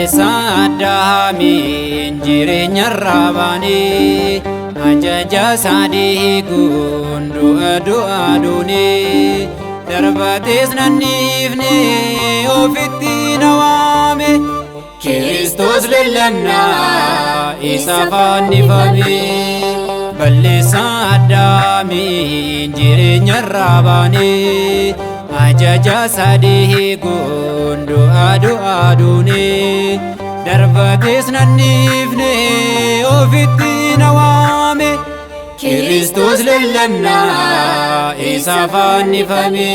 balleessaa Addaamiin jireenyarraa baanee ajaja isaa diiguun du'a duunee darbatees nan dhiifne ofitti na waame Kiristoos lallannaa isa fannifame balleessaa Addaamiin jireenyarraa baanee ajaja isaa diiguun du'a duunee darbatees nan dhiifne ofitti na waame Kiristoos lallannaa isa fannifame.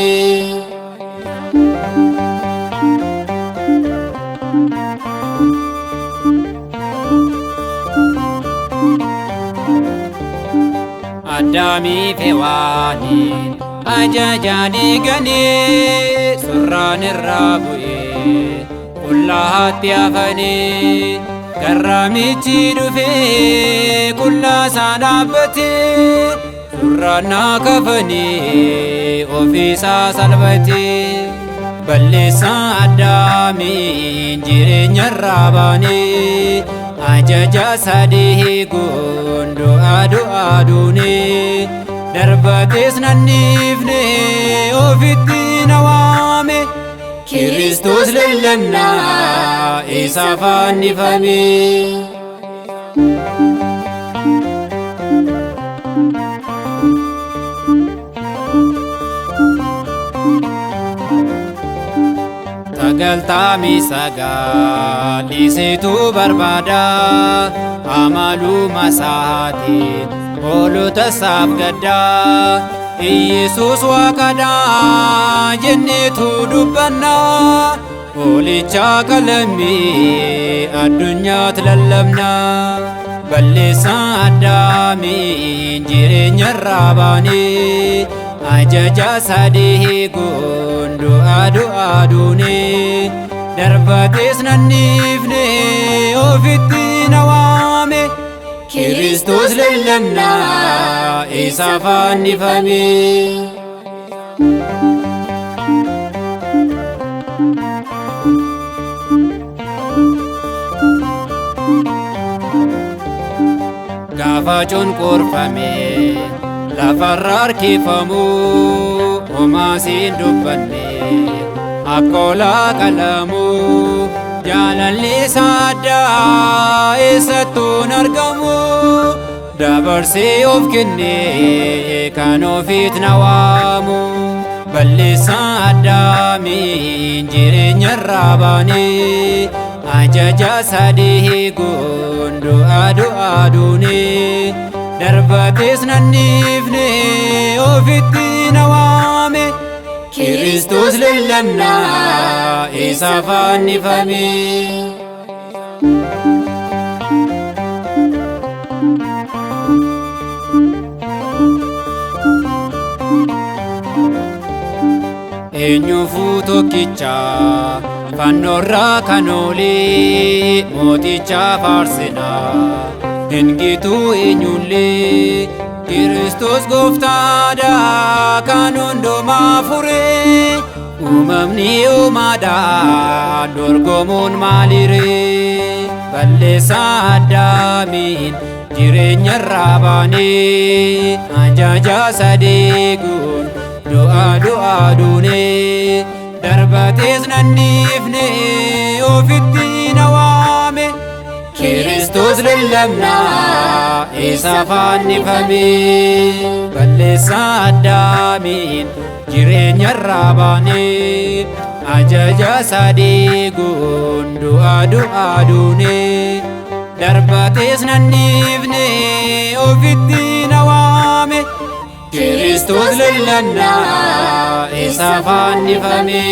Addaamii fi Hewaaniin ajaja diiganii surraan irraa bu'ee qullaatti hafanii garraamichi dhufee qullaa isaa dhaabbatee surraan naa kafanii ofiisaa salphatee balleessaa Addaamiin jireenyarraa baanee ajaja isaa diiguun du'a duunee darbatees nan dhiifne ofitti na waame Kiristoos lallannaa isa fannifame. Sagaltamii sagal dhiisituu barbaada amaluma isaatiin hoolota isaaf gaddaa Iyesuus waaqadha jenneetu dubbanna hoolicha qalammii addunyaatti lallabna balleessaa Addaamiin jireenyarraa baanee ajaja isaa diiguun du'a duunee darbatees nan dhiifne ofitti na waame Kiristoos lallannaa isa fannifame. Gaafa cunqurfame lafarra harkifamu homaasiin dubbanne akka olaa qalamu jaalalli isaa addaa eessattuun argamu dabarsee of kennee kan ofiit na waamu balleessaa Addaamiin jireenyarraa baanee ajaja isaa diiguun du'a duunee darbatees nan dhiifne ofitti na waame Kiristoos lallannaa isa fannifame. Eenyuufuu tokkicha fannoorraa kan oolee mooticha faarsinaa hingituu eenyullee Kiristoos gooftaadha kan hundumaa furee uumamni uumaadhaan dorgomuun maaliree balleessaa Addaamiin jireenyarraa baanee ajaja isaa diiguun du'a duunee darbatees nan dhiifne ofitti na waame Kiristoos lallannaa isa fannifame balleessaa Addaamiin jireenyarraa baanee ajaja isaa diiguun du'a duunee darbatees nan dhiifne ofitti na waame Kiristoos lallannaa isa fannifame.